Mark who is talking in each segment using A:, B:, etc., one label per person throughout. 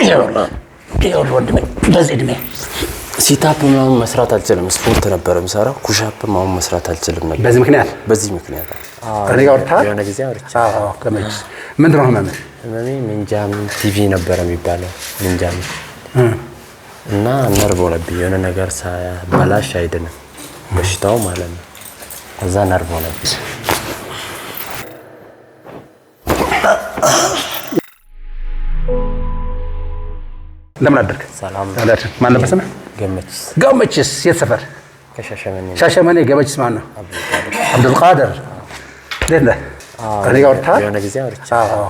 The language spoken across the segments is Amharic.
A: ይኸውልህ ወንድሜ በዚህ እድሜ
B: ሲታፕ ምናምን መስራት አልችልም። ስፖርት ነበር የምሰራው። ኩሻፕ ምናምን መስራት አልችልም ነበር።
A: በዚህ ምክንያት
B: እኔ ጋር
A: የሆነ ጊዜ አውርቼ ከመች ምንድን ነው ህመምህ?
B: ህመሜ ሜንጃም ቲቪ ነበር የሚባለው ሜንጃም እና ነርቭ ሆነብኝ። የሆነ ነገር ሳያበላሽ አይድንም በሽታው ማለት ነው። ከዛ ነርቭ ሆነብኝ።
A: እንደምን አደርክ?
B: ሰላም
A: አላችሁ? ማን ነበር ስምህ? ገመችስ የት ሰፈር? ሻሸመኔ። ገመችስ ማን ነው? አብዱልቃድር። እንዴት ነህ? እኔ ጋር ወርታ
B: የሆነ ጊዜ አውርቼ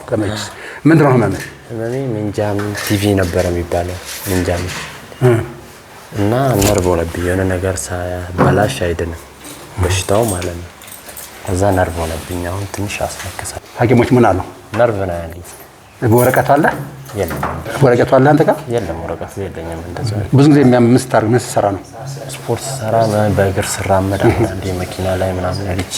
A: ገመችስ ምንድን ነው ህመምህ?
B: ህመሜ ሜንጃም ቲቪ ነበር የሚባለው ሜንጃም እና ነርቭ ሆነብኝ። የሆነ ነገር ሳያበላሽ አይድንም በሽታው ማለት ነው። ከዛ ነርቭ ሆነብኝ። አሁን ትንሽ አስነክሳል።
A: ሐኪሞች ምን አሉ?
B: ነርቭ ነው ያለኝ።
A: በወረቀቱ አለ?
B: የለም።
A: ወረቀቱ አለ አንተ ጋር?
B: የለም ወረቀቱ የለኝም። እንደዚህ
A: ብዙ ጊዜ የሚያምስታር ምን ሰራ ነው?
B: ስፖርት ሰራ በእግር ስራመድ አንዴ መኪና ላይ ምናምን ሄጄ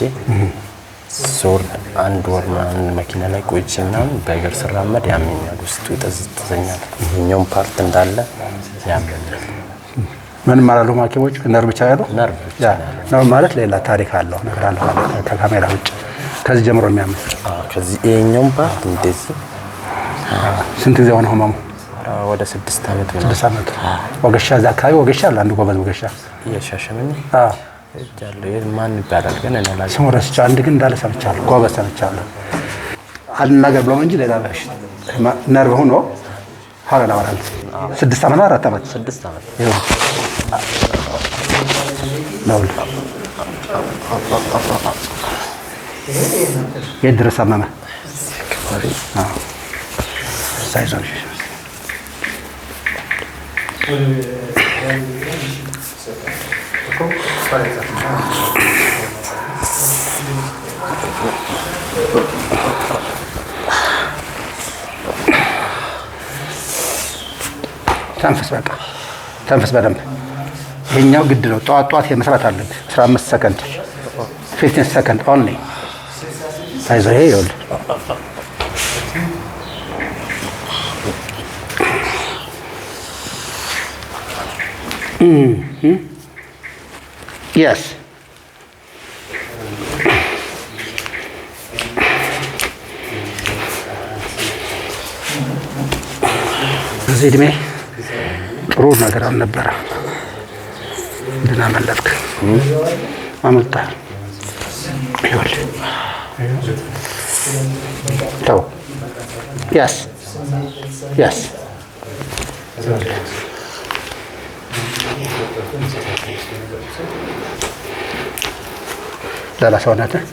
B: ሶር አንድ ወር ምናምን መኪና ላይ ቆይቼ ምናምን በእግር ስራመድ ያመኛል፣ ውስጡ ይጠዘጥዘኛል። ይሄኛው ፓርት እንዳለ ያመኛል።
A: ምን ማለት ነው? ሐኪሞች ነርቭ ብቻ ያለው?
B: ነርቭ ብቻ
A: ነው ማለት ሌላ ታሪክ አለው ነገር አለው ከካሜራ ውጭ ከዚህ ጀምሮ የሚያምር
B: ከዚህ ይሄኛው ፓርት እንደዚህ።
A: ስንት ጊዜ ሆነ ህመሙ?
B: ወደ 6 ዓመት ነው።
A: 6 ዓመት። ወገሻ እዛ አካባቢ ወገሻ አለ አንድ ጎበዝ ወገሻ
B: የሻሸመኔ እጃለሁ። ማን ይባላል ግን እኔ ላይ
A: ስሙ ረስቼው፣ አንድ ግን እንዳለ ሰምቻለሁ። ጎበዝ ሰምቻለሁ። አንድ ነገር ብለው እንጂ ሌላ በሽታ ነርቭ ሆኖ ሀረላ ወራል 6 ዓመት 4 ዓመት
B: 6 ዓመት
A: ነው። የት ድረስ አመመ? ሳይዞን ተንፈስ፣ በቃ ተንፈስ በደንብ። ይሄኛው ግድ ነው። ጧት የመስራት አለብህ። 15 ሰከንድ 15 ሰከንድ ኦንሊ። አይዞህ። ይሄ ይኸውልህ yes እዚህ እድሜ ጥሩ ነገር አልነበረ። እንድና መለጥክ አመልጣል። ይኸውልህ ተው። yes yes ሌላ ሰውነትህ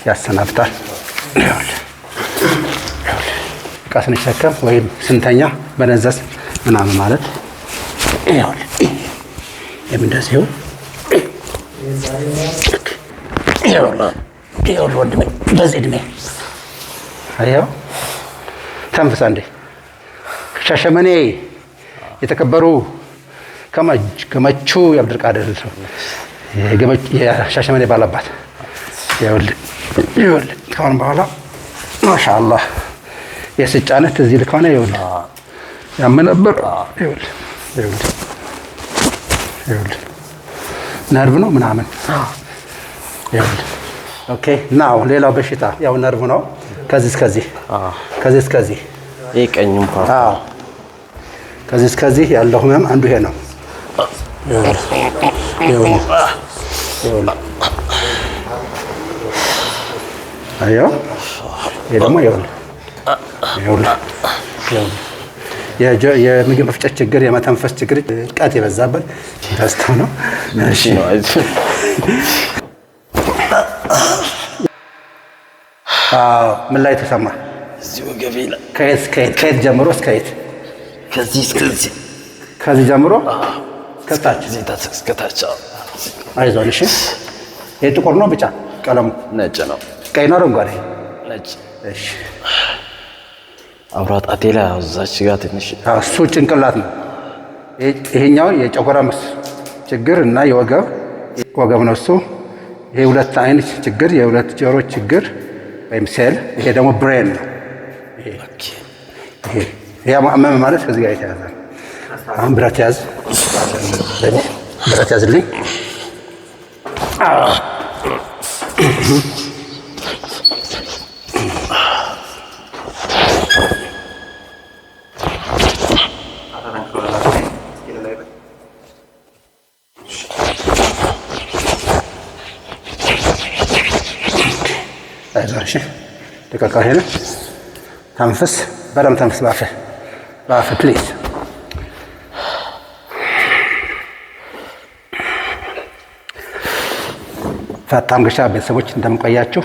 A: ያሰናብታል። ዕቃ ስንሸከም ወይም ስንተኛ በነዘስ ምናምን ማለት እንደዚሁ ይኸውልህ ወንድሜ በዚህ እድሜ አየኸው። ተንፍሳ እንዴ ሻሸመኔ የተከበሩ ገመቹ የአብዱልቃድር የሻሸመኔ ባላባት ይኸውልህ ከአሁን በኋላ ማሻአላህ የስጫነት እዚህ ልክ ሆነ። ይኸውልህ ያም ነበር። ይኸውልህ ነርቭ ነው ምናምን። ይኸውልህ ኦኬ። ናው ሌላው በሽታ ያው ነርቭ ነው። ከዚህ እስከዚህ
B: ይሄ ቀኙም ፓርት
A: ከዚህ እስከዚህ ያለው ህመም አንዱ ይሄ ነው። አየው። ይሄ ደግሞ የምግብ መፍጨት ችግር፣ የመተንፈስ ችግር፣ ቃት የበዛበት ደስታ ነው። እሺ ምን ላይ ተሰማ?
B: እዚህ ወገቤ ላይ
A: ከየት ጀምሮ እስከ የት? ከዚህ ጀምሮ
B: እስከታች።
A: አይዞን። እሺ ይሄ ጥቁር ነው ብቻ? ቀለሙ
B: ነጭ ነው።
A: ቀይ ነው አረንጓዴ?
B: ነጭ።
A: እሺ
B: አብራ ጣቴ ላይ እዛች ጋር ትንሽ
A: እሱ ጭንቅላት ነው። ይሄኛው የጨጓራ ችግር እና የወገብ ነው እሱ። ይሄ ሁለት አይን ችግር፣ የሁለት ጆሮ ችግር ወይም ሴል። ይሄ ደግሞ ብሬን ነው። ይሄ አመመ ማለት ከዚህ ጋር የተያዘ ነው። አሁን ብረት ያዝ፣ ብረት ያዝልኝ። አይዞህ ደቀቀው። ይሄን ተንፍስ፣ በደምብ ተንፍስ። በአፍህ ፕሊዝ። ፈጣን ግሻ ቤተሰቦች እንደምንቆያችሁ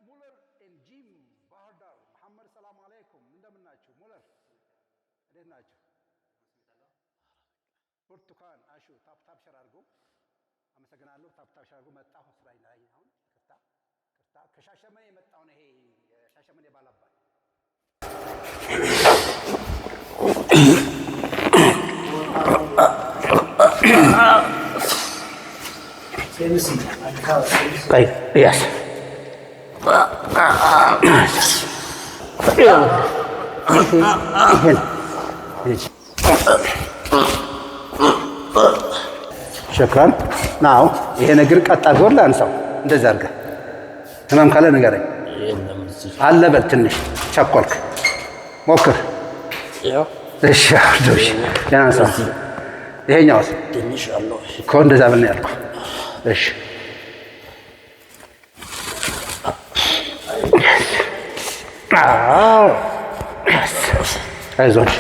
A: ሙለር ጂም ባህር ዳር መሐመድ ሰላም አለይኩም። እንደምን ናችሁ? ሙለር እንዴት ናችሁ? ብርቱካን አሹ ታፕ ሸር አድርጉ። አመሰግናለሁ። ታፕ ሸር አድርጉ። መጣሁ ስራ ላይ አሁን ቅርታ ከሻሸመኔ የመጣው ነው። ይሄ ሻሸመኔ ባላባት yes ሸክራን ናው። ይሄ ነገር ቀጥ አድርጎ ላንሳው። እንደዛ አድርገህ ህመም ካለ ንገረኝ። አለ በል ትንሽ ቸኮልክ፣ ሞክር። እሺ አውዶሽ ያንሳ። ይሄኛውስ ትንሽ አለው እኮ እንደዛ ብል ነው ያልኩህ። እሺ አይዞሽ።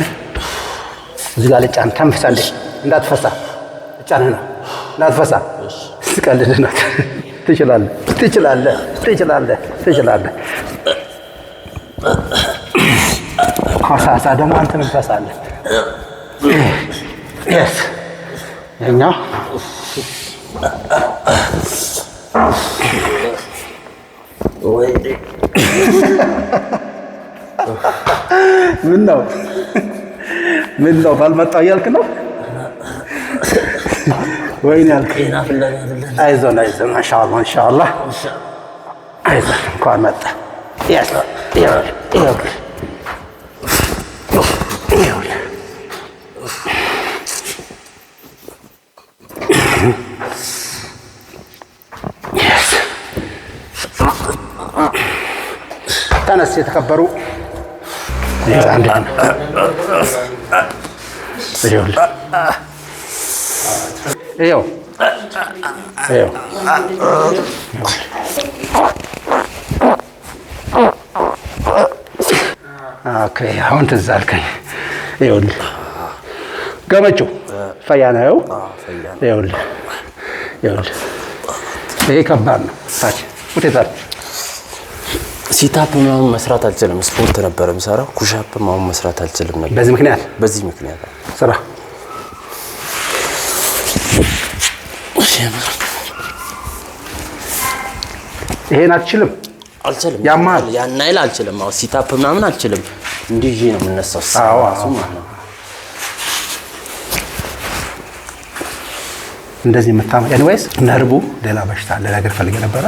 A: እዚህ ጋር ልጫን። ተንፍሳ እንዴ እንዳትፈሳ። ልጫንህ ነው እንዳትፈሳ። ስቀልድ ነው። ትችላለህ። ኮሳሳ ደግሞ አንተ ምን ትፈሳለህ? የስ ይኸኛው ምን ነው ባልመጣው እያልክ ነው? ወይኔ ያልክ። አይዞን ኢንሻአላህ አይዞን። እንኳን መጣ። ተነስ የተከበሩ አሁን ትዝ አልከኝ። ይኸውልህ ገመቹ ፈያ ነው። ይኸውልህ ይሄ ከባድ ነው። ታች ውጤታል።
B: ሲታፕ ምናምን መስራት አልችልም። ስፖርት ነበር የምሰራው። ኩሻፕ ምናምን መስራት አልችልም ነበር። በዚህ ምክንያት
A: ስራ ይሄን አልችልም። ያማል።
B: ያን አይል አልችልም። አዎ ሲታፕ ምናምን አልችልም። እንዲህ ይሄ ነው የምነሳው።
A: እንደዚህ የምታመ ኤኒዌይስ ነርቡ ሌላ በሽታ አለ ነገር ፈልጌ ነበረ።